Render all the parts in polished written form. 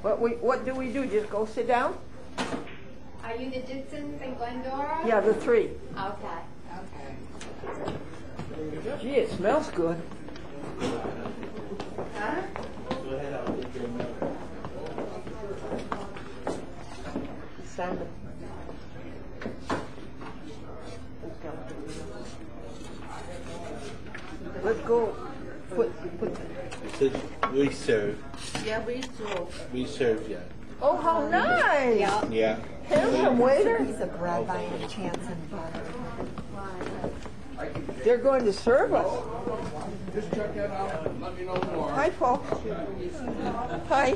What do we do? Just go sit down? Are you the Dixons in Glendora? Yeah, the three. Okay. Gee, it smells good. Huh? Salmon. Let's go. Put. It says we serve. Yeah, we do. We serve yet. Oh, how nice! Yeah. Handsome waiter. Piece of bread by any chance and butter. They're going to serve us. Just check that out and let me know more. Hi, folks. Hi.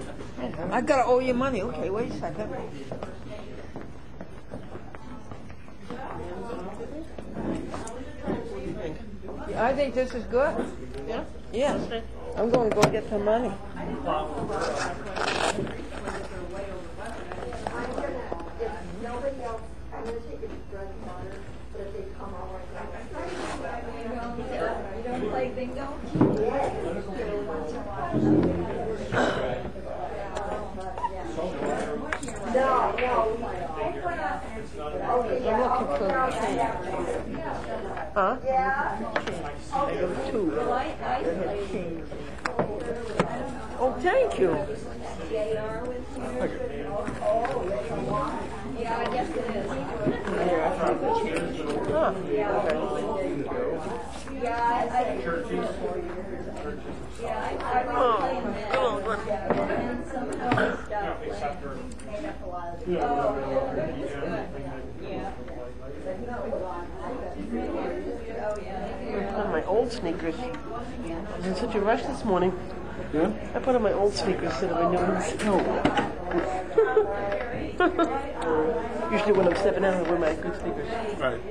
I gotta owe you money. Okay, wait a second. I think this is good. Yeah? Yes. I'm going to go get some money. If nobody else, I'm going to take a drug water, but if they come over, You don't play bingo? No. I'm looking for change. Huh? Yeah. I go two. Oh, thank you. Yeah, I guess it is. Huh. And some other stuff made up a lot of the I put on my old sneakers. I was in such a rush this morning. Yeah? I put on my old sneakers so that I knew when snow. Usually when I'm stepping out, I wear my good sneakers. Right.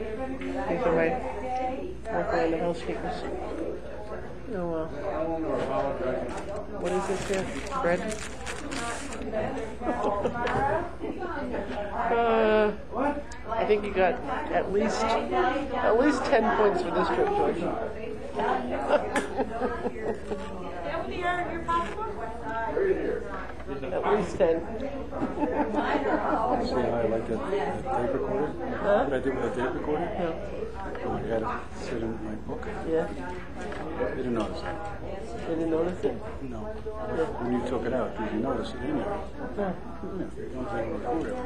These are my work around the house sneakers. Oh well. What is this here? Bread? I think you got at least 10 points for this trip, George. At least 10. See how I like that tape recorder? Huh? What I did with a tape recorder? Yeah. I had it sit in my book. Yeah. They didn't notice that. They didn't notice it? No. When you took it out, did you notice it in there? Huh? Yeah. I was able to record it.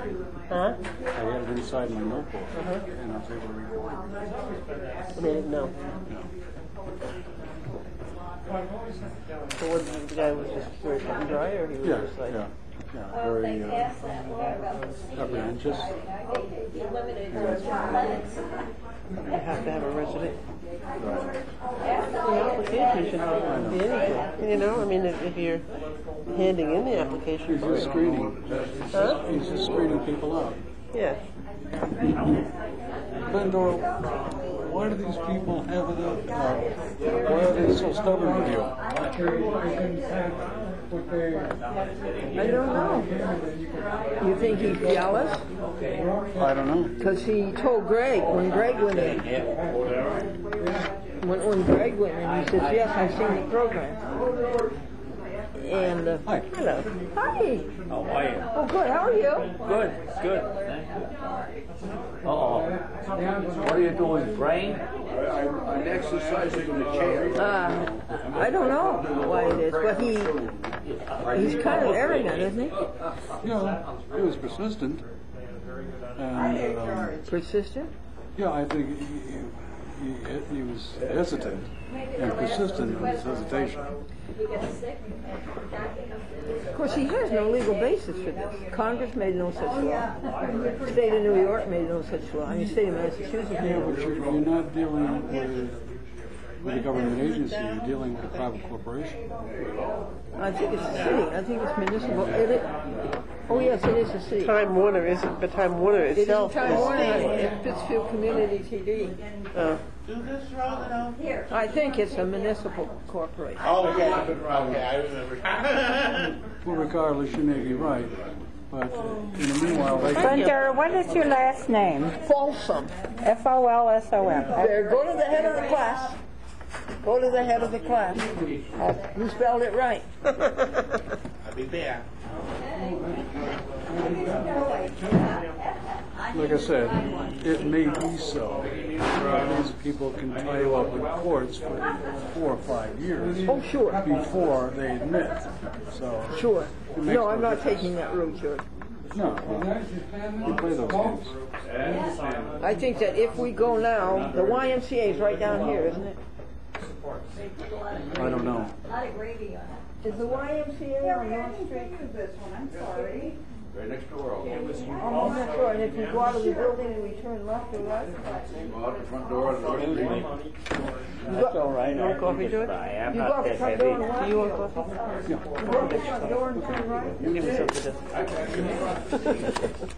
Huh? I had it inside my notebook, Uh-huh. and I was able to record it. I mean, no. No. So what, the guy was just very cut and dry, or he was Yeah, just like... yeah. Very apprehensious. You have to have a resident. Right. The application should be anything. You know, I mean, if you're handing in the application... He's just screening. Huh? He's just screening people out. Yeah. Glendora, why do these people have it up? Why are they so stubborn with you? I don't know. You think he's jealous? I don't know. Because he told Greg, when Greg went in. When Greg went in, he says, yes, I've seen the program. And, Hi. Hello. Hi. How are you? Oh, good. How are you? Good, good. Thank you. Uh-oh. What are you doing, brain? I'm exercising in the chair. I don't know why it is, but he's kind of arrogant, isn't he? Yeah, he was persistent. And, Persistent? yeah, I think he was hesitant and persistent in his hesitation. Of course, he has no legal basis for this. Congress made no such law. The state of New York made no such law. I mean, the state of Massachusetts made Yeah, no but such law. you're not dealing with a government agency. You're dealing with a private corporation. I think it's a city. I think it's municipal. Oh, yes, it is a city. Time Warner isn't, but Time Warner itself Time Warner is Pittsfield Community TV. I think it's a municipal corporation. Oh, yeah. Okay, I remember. Well, regardless, you may be right. But in the meanwhile, they can... Glendora, what is your last name? Folsom. F-O-L-S-O-M. There, go to the head of the class. Go to the head of the class. You spelled it right. I'll be back. like I said, it may be so. These people can tie you up in courts for 4 or 5 years. Oh, sure. Before they admit. So Sure. it makes No, I'm not difference. taking that route, George. No, you play those games. I think that if we go now, the YMCA is right down here, isn't it? I don't know. A lot of gravy on it. Is the YMCA on North Street? This one, I'm sorry. Right next door. Oh, I'm not sure. And if you go out of the building, do we turn left or right? Go out the front door and North Street. That's all right. You want coffee, George? I'm You go not out the that front door and heavy. left? You want coffee? You go out the front door and turn right? Give me some for this.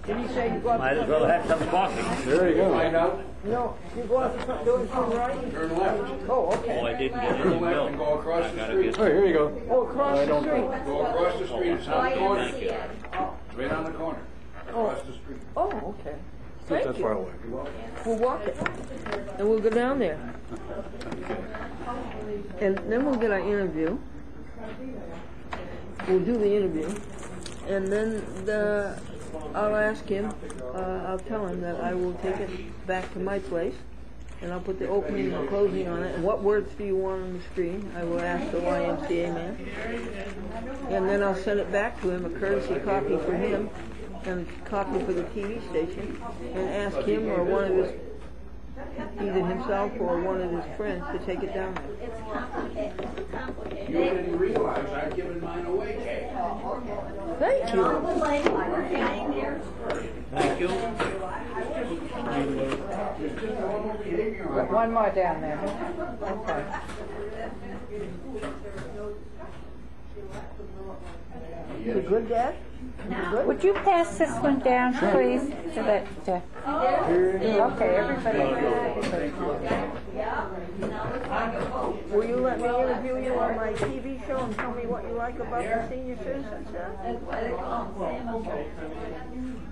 Did he say you go out Might the as front well door? have some coffee. There you go. Find out, No, you go out the front door and turn right? turn left. Oh, Oh, okay. I didn't get any Turn left milk. and go across I the gotta street. get Oh, here you go. Oh, across the street. Go across the street, it's on the corner. YMCA. Right on the corner. Across the street. Oh, okay. Not Thank that far you. away. We'll walk it. And we'll go down there. And then we'll get our interview. We'll do the interview. And then I'll ask him, I'll tell him that I will take it back to my place. And I'll put the opening and closing on it. And what words do you want on the screen? I will ask the YMCA man. And then I'll send it back to him, a courtesy copy for him, and a copy for the TV station, and ask him or one of his, either himself or one of his friends, to take it down there. It's complicated. You didn't realize I'm giving mine away, Kay. Thank you. All the way, we're hanging there. Thank you. One more down there. Okay. You good, Dad? You good? Would you pass this one down, please? So that, okay, everybody. Will you let me interview you on my TV show and tell me what you like about the senior citizen center? That's why they call them salmon.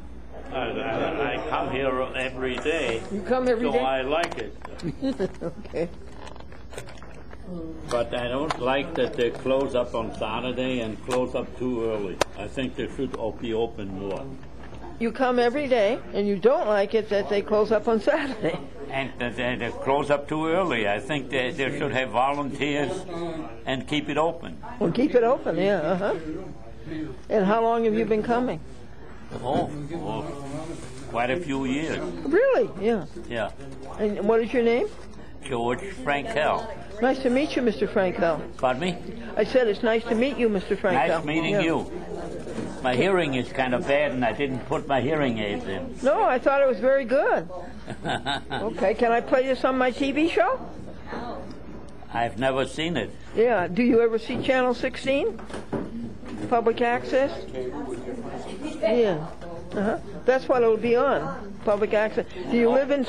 I come here every day, You come every so day? I like it. Okay. But I don't like that they close up on Saturday and close up too early. I think they should be open more. You come every day, and you don't like it that they close up on Saturday. And that they close up too early. I think they should have volunteers and keep it open. Well, keep it open, yeah, uh-huh. And how long have you been coming? Oh, quite a few years. Really? Yeah. Yeah. And what is your name? George Frankel. Nice to meet you, Mr. Frankel. Pardon me? I said it's nice to meet you, Mr. Frankel. Nice meeting Yeah. you. My hearing is kind of bad, and I didn't put my hearing aids in. No, I thought it was very good. Okay, can I play this on my TV show? I've never seen it. Yeah. Do you ever see Channel 16? Public access? Yeah. Uh-huh. That's what it'll be on. Public access. Do you live in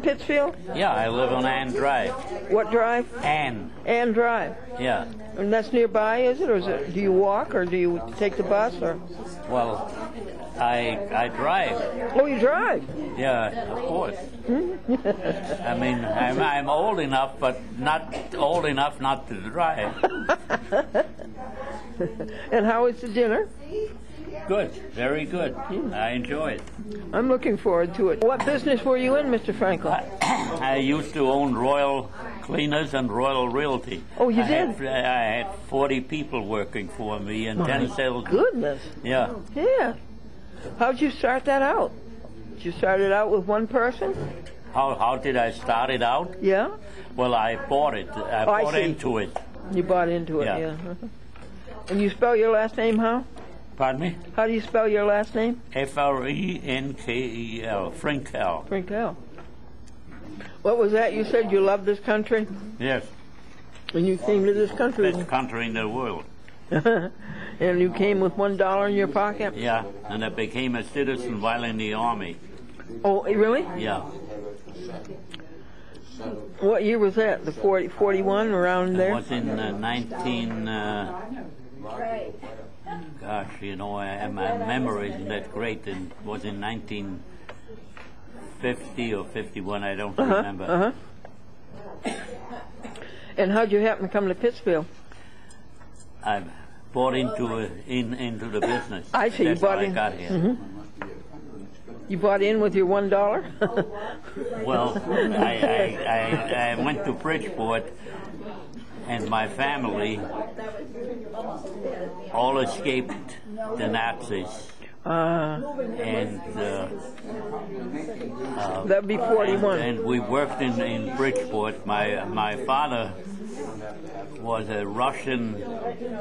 Pittsfield? Yeah, I live on Ann Drive. What drive? Ann. Ann Drive. Yeah. And that's nearby, is it? Or do you walk, or do you take the bus, or? Well, I drive. Oh, you drive? Yeah, of course. I mean, I'm old enough, but not old enough not to drive. And how is the dinner? Good, very good. I enjoy it. I'm looking forward to it. What business were you in, Mr. Frankel? I used to own Royal Cleaners and Royal Realty. Oh, you I did? had 40 people working for me and 10 sales. Goodness. Yeah. Yeah. How'd you start that out? Did you start it out with one person? How did I start it out? Yeah. Well, I bought it. I I bought see. into it. You bought into it, Yeah. yeah. Uh-huh. And you spell your last name how? Pardon me? How do you spell your last name? Frenkel. Frankel. Frankel. What was that? You said you love this country? Yes. And you came to this country. Best country in the world. And you came with $1 in your pocket? Yeah. And I became a citizen while in the army. Oh, really? Yeah. What year was that? The 41, around It there? was in 19... gosh, you know, my memory isn't that great. It was in 1950 or 51, I don't remember. Uh-huh. And how'd you happen to come to Pittsfield? I bought into the business. I see, That's you bought how in. I got here. Mhm. You bought in with your $1? Well, I went to Bridgeport, and my family all escaped the Nazis. And That'd be 41. And we worked in Bridgeport. My father was a Russian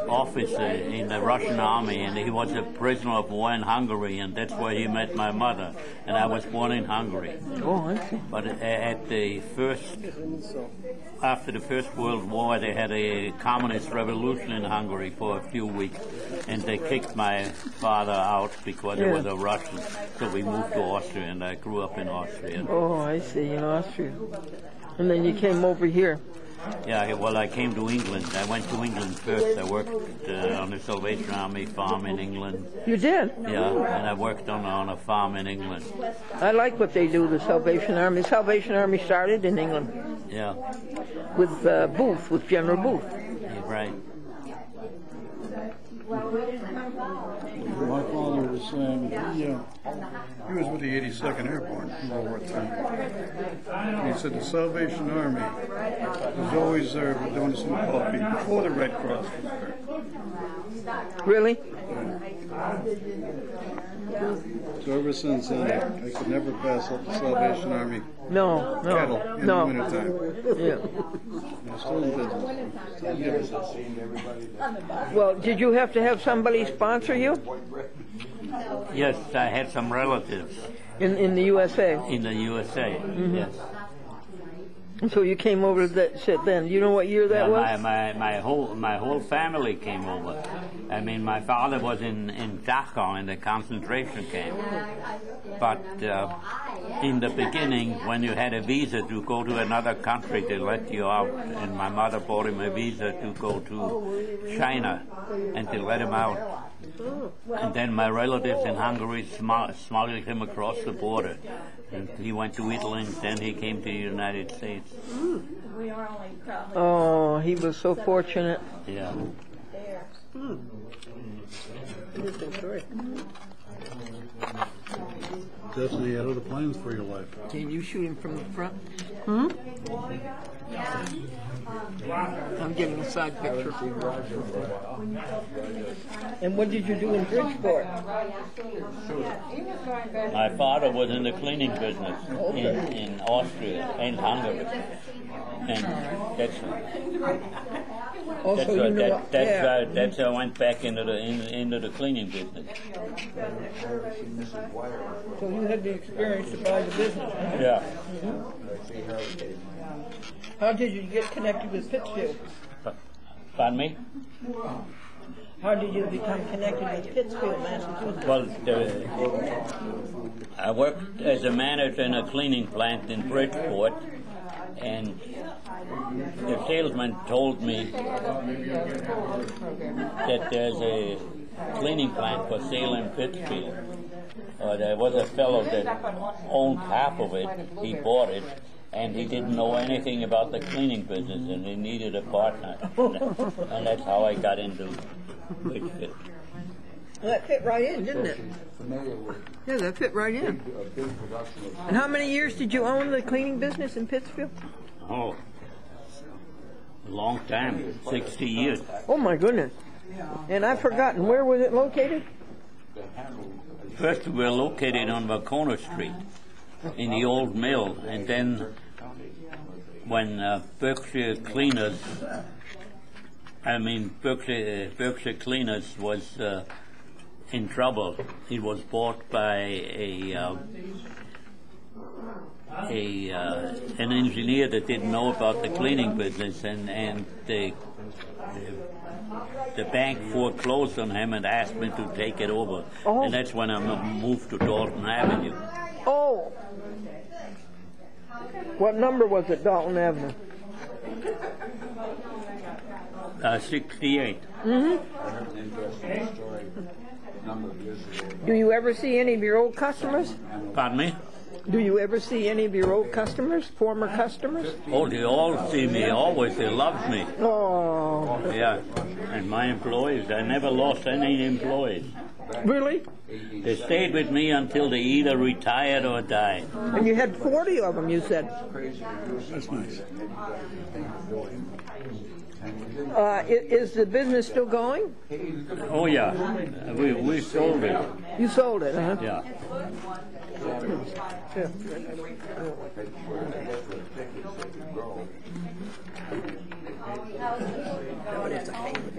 officer in the Russian army, and he was a prisoner of war in Hungary, and that's where he met my mother. And I was born in Hungary. Oh, I see. But after the First World War, they had a communist revolution in Hungary for a few weeks, and they kicked my father out because he was a Russian. So we moved to Austria, and I grew up in Austria. Oh, I see, in Austria. And then you came over here. Yeah, well, I came to England. I went to England first. I worked on the Salvation Army farm in England. You did? Yeah, and I worked on a farm in England. I like what they do, the Salvation Army. The Salvation Army started in England. Yeah. With Booth, with General Booth. Yeah, right. My father was saying he was with the 82nd Airborne in World War II. And he said the Salvation Army was always there doing some coffee before the Red Cross was there. Really? So ever since then, I could never pass up the Salvation Army kettle in the wintertime. Yeah. I'm still in business. Well, did you have to have somebody sponsor you? Yes, I had some relatives In the USA? in the USA. Yes. So you came over to that shit then. You know what year that was? My whole family came over. I mean, my father was in Dachau in the concentration camp. But in the beginning, when you had a visa to go to another country, they let you out. And my mother bought him a visa to go to China, and they let him out. And then my relatives in Hungary smuggled him across the border. And he went to Italy, and then he came to the United States. Oh, he was so fortunate. Yeah. Destiny had other plans for your life. Can you shoot him from the front? I'm getting a side picture. And what did you do in Bridgeport? My father was in the cleaning business in Austria and Hungary. And that's how I went back into the cleaning business. So you had the experience to buy the business. Yeah. How did you get connected with Pittsfield? Pardon me? How did you become connected with Pittsfield, Massachusetts? Well, I worked as a manager in a cleaning plant in Bridgeport, and the salesman told me that there's a cleaning plant for sale in Pittsfield. There was a fellow that owned half of it. He bought it, and he didn't know anything about the cleaning business, and he needed a partner. And that's how I got into Pittsfield. Well, that fit right in, didn't it? Yeah, that fit right in. And how many years did you own the cleaning business in Pittsfield? Oh, a long time, 60 years. Oh, my goodness. And I've forgotten, where was it located? First, we were located on Vacona Street in the old mill, and then when Berkshire Cleaners was in trouble, it was bought by an engineer that didn't know about the cleaning business, and the bank foreclosed on him and asked me to take it over. Oh. And that's when I moved to Dalton Avenue. Oh. What number was it, Dalton Avenue? 68. Do you ever see any of your old customers? Pardon me? Do you ever see any of your old customers, former customers? Oh, they all see me always. They love me. Oh. Yeah. And my employees, I never lost any employees. Really? They stayed with me until they either retired or died. And you had 40 of them, you said. That's nice. Is the business still going? Oh yeah, we sold it. You sold it, huh? Yeah.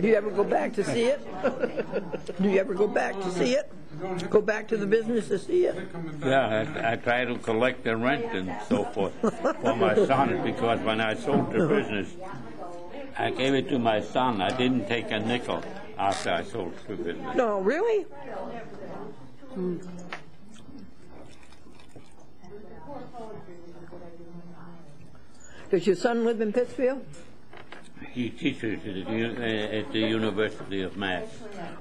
Do you ever go back to see it? Do you ever go back to see it? Go back to the business to see it? Yeah, I try to collect the rent and so forth for my son, because when I sold the business, I gave it to my son. I didn't take a nickel after I sold the business. No, really? Does your son live in Pittsfield? He teaches at the University of Mass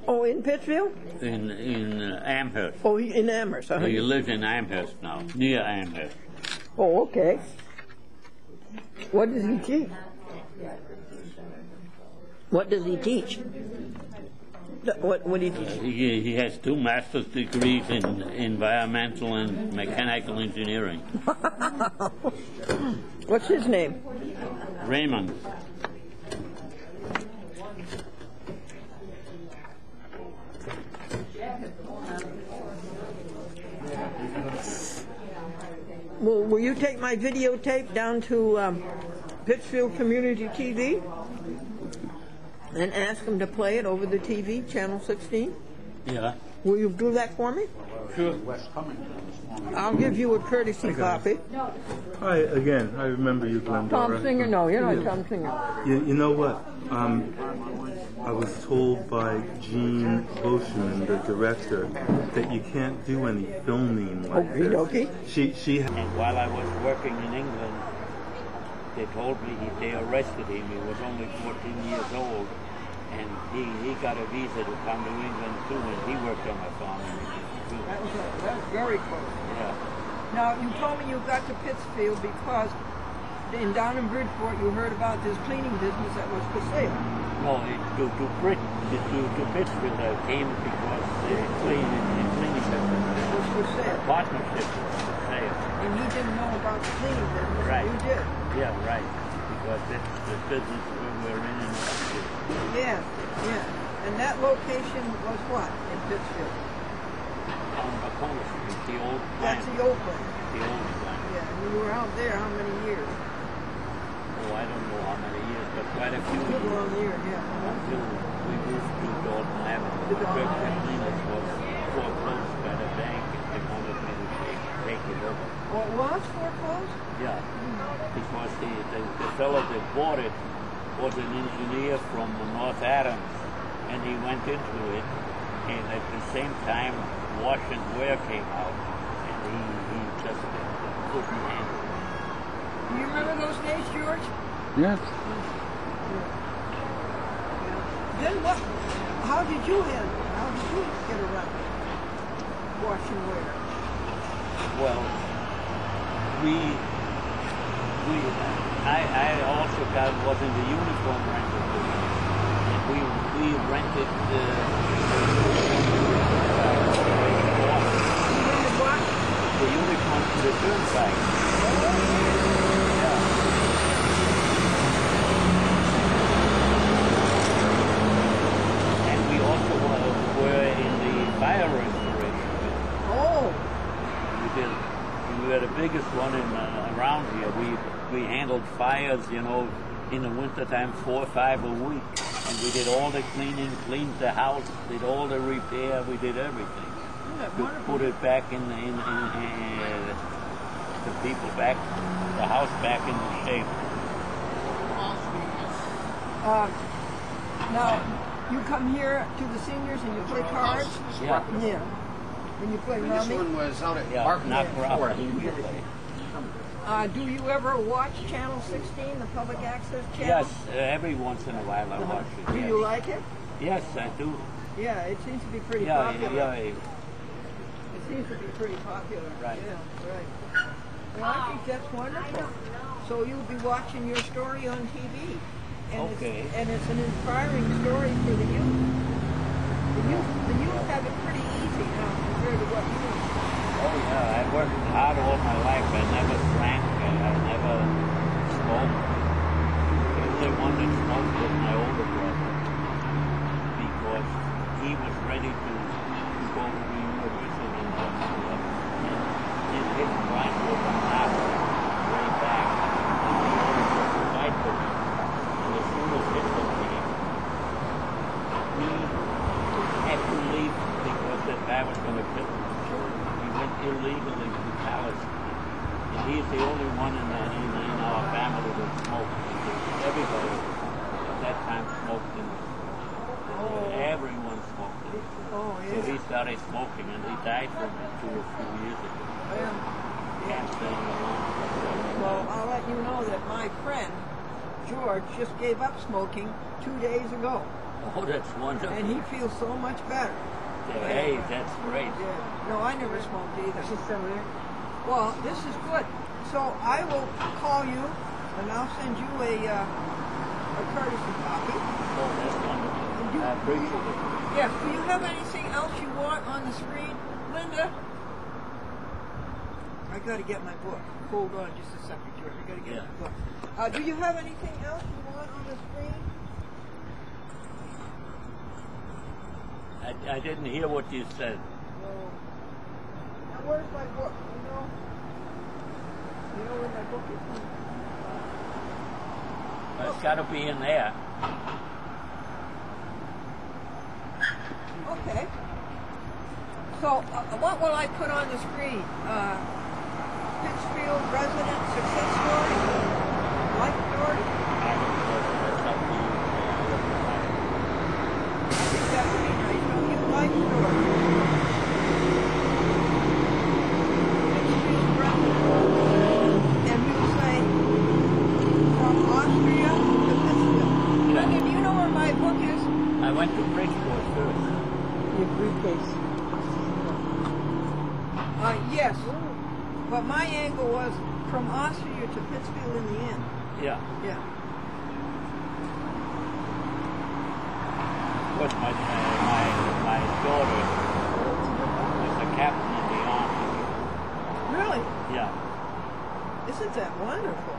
Oh, in Pittsfield? in Amherst. Oh, in Amherst. Huh? He lives in Amherst now, near Amherst. Oh, okay. What does he teach? What does he teach? What do you teach? He has 2 master's degrees in environmental and mechanical engineering. What's his name? Raymond. Well, will you take my videotape down to Pittsfield Community TV and ask them to play it over the TV, Channel 16? Yeah. Will you do that for me? Sure. I'll give you a courtesy copy. Hi again. I remember you, Glendora. Tom Singer? No, you're not Tom Singer. You know what? I was told by Gene Boschman, the director, that you can't do any filming like this. Okay. She And while I was working in England, they told me they arrested him. He was only 14 years old, and he got a visa to come to England too, and he worked on a farm in England too. That's very cool. Yeah. Now, you told me you got to Pittsfield because down in Bridgeport you heard about this cleaning business that was for sale. No, to Pittsfield I came because the cleaning business Was for sale. partnership was for sale. And he didn't know about the cleaning business. Right. You did. Yeah, right. Because that's the business we're in Pittsfield. Yeah, yeah. And that location was what in Pittsfield? On Macomb Street, the old That's plant. the old place. The old plant. Yeah, and you were out there how many years? Oh, I don't know how many years, but quite a few Good years. long year, yeah. Until we moved to Dalton Avenue. The cleaners was foreclosed by the bank, and they wanted me to take it over. Well, it was foreclosed? Yeah, because the fellow that bought it was an engineer from North Adams, and he went into it, and at the same time, wash and wear came out, and he just couldn't handle it. Do you remember those days, George? Yes. Then what? How did you handle it? How did you get around wash and wear? Well, I also was in the uniform rental business, and we rented the uniform to the turnpike. Yeah. And we also were in the fire restoration business. Oh, We were the biggest one around here. We handled fires, in the wintertime 4 or 5 a week. And we did all the cleaning, cleaned the house, did all the repair, we did everything. To put it back in the people back, the house back in the shape. now you come here to the seniors and you play cards? Yeah. Yeah. And you play This rummy? one was out at Yeah, Barton not before. Do you ever watch Channel 16, the public access channel? Yes, every once in a while I watch it. Do Yes. you like it? Yes, I do. Yeah, it seems to be pretty Yeah, popular. yeah. It seems to be pretty popular. Right. Yeah, right. Well, I think that's wonderful. So you'll be watching your story on TV. And Okay. It's an inspiring story for the youth. The youth have it pretty ready to go to the university in Glendora. And his wife was a half way back. And he always was a fight for him. And as soon as Hitler came, he had to leave because that guy was going to kill him. So he went illegally to Palestine. And he's the only one in our family that smoked. Everybody at that time smoked in it. Everyone smoked in it. Oh, So he started smoking and he died from it 2 or 3 years ago. Can't stay alone. Well, I'll let you know that my friend, George, just gave up smoking 2 days ago. Oh, that's wonderful. And he feels so much better. Hey, that's great. Yeah. No, I never smoked either. Well, this is good. So I will call you and I'll send you a courtesy copy. Oh, that's wonderful. I appreciate it. Yeah, do you have anything else you want on the screen, Linda? I gotta get my book. Hold on just a second, George. I gotta get my book. Do you have anything else you want on the screen? I didn't hear what you said. No. Now where's my book? You know where my book is? It's got to be in there. Okay. So, what will I put on the screen? Pittsfield resident success story? Life story? I think that would be nice. Don't you? Life story. Pittsfield resident. And we'll say, from Austria to Pittsfield. Linda, do you know where my book is? I went to Bridgeport first. Your briefcase. Yes. But my angle was from Austria to Pittsfield in the end. Yeah. Yeah. But my daughter was a captain in the army. Really? Yeah. Isn't that wonderful?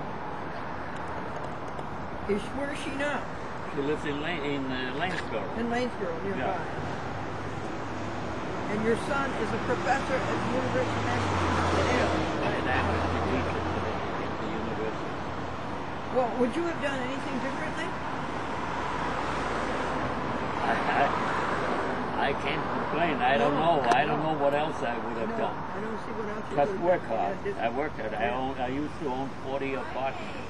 Where is she now? She lives in Lanesboro. In Lanesboro, nearby. Yeah. And your son is a professor at the University of Massachusetts. Yeah. And I was a teacher at the university. Well, would you have done anything differently? I can't complain. I don't know. I don't know what else I would have done. I don't see what else you Just would work have hard. I worked hard. I used to own 40 apartments.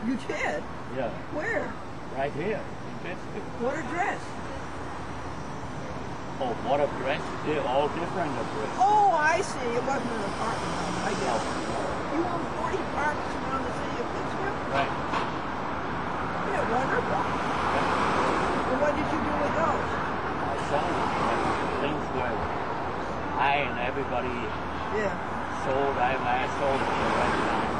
You did? Yeah. Where? Right here in Pittsfield. What address? Oh, what address? They're all different addresses. Oh, I see. It wasn't an apartment. I guess. You own 40 apartments around the city of Pittsfield? Right. Yeah, wonderful. And what did you do with those? I sold them. Things were high and everybody sold. I sold it at the right time.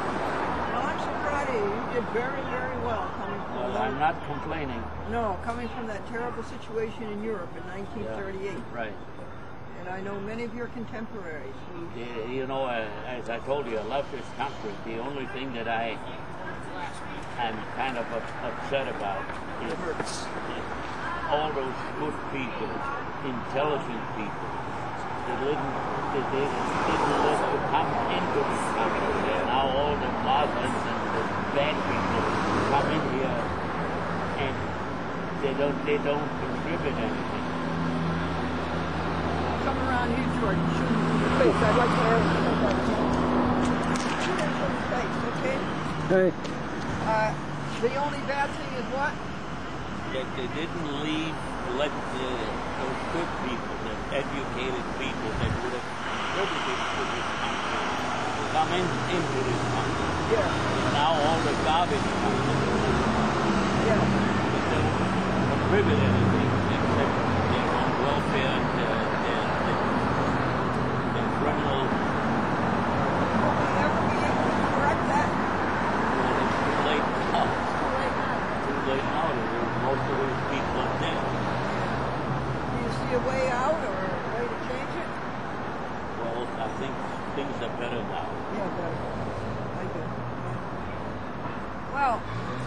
Well, I'm so proud of you. You did very, very well coming from Well, I'm not complaining. No, coming from that terrible situation in Europe in 1938. Yeah, right. And I know many of your contemporaries who... You know, as I told you, I love this country. The only thing that I'm kind of upset about is all those good people, intelligent people, that didn't let to come into this country. And now all the Muslims and the bad people come in here and they don't contribute anything. Come around here, George. Shoot him in the face. I'd like to ask you about that. Shoot him in the face, okay? Hey. The only bad thing is what? That they didn't let those good people, the educated people that would have contributed to this country, come into this country. Yeah. Now all the garbage comes in. Yeah. But they don't contribute anything except their own welfare and their criminal. Will we ever be able to correct that? Well, it's too late now. Too late now. Most of these people are dead. Do you see a way out or a way to change it? Well, I think things are better now. Yeah, better. I do. Well,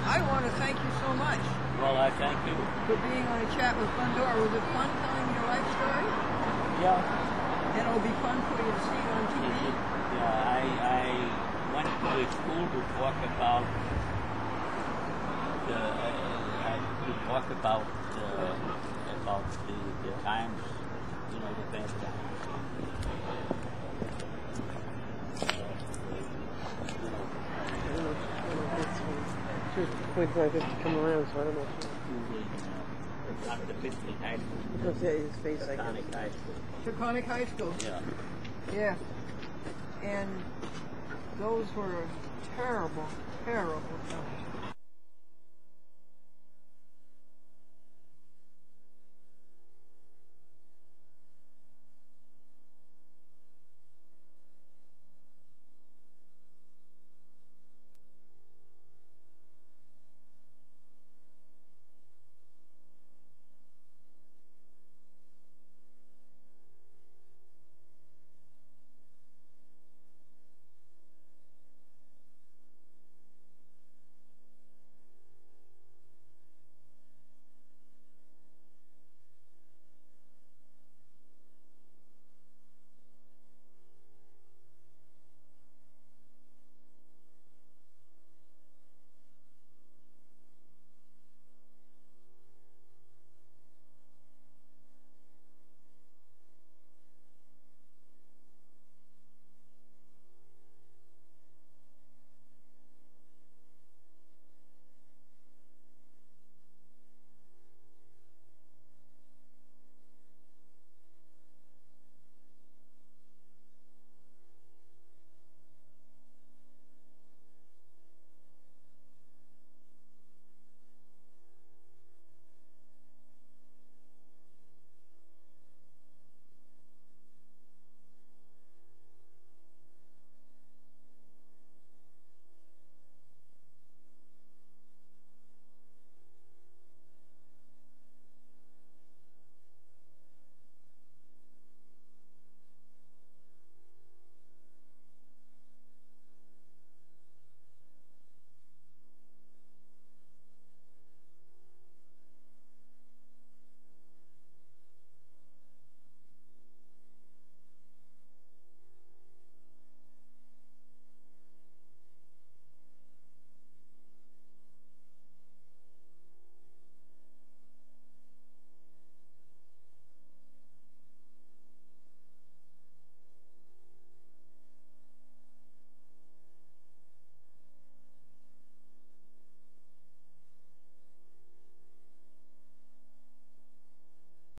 I want to thank you so much Well, I thank you. for being on a chat with Glendora. Was it fun telling your life story? Yeah. And it'll be fun for you to see it on TV. Yeah, I went to a school to talk about the times, you know, the bad times. Wait for I have to come around, so I don't know. After 15 high school. Because his face I can. Taconic High School. Taconic High School. Yeah. Yeah. And those were terrible, terrible times.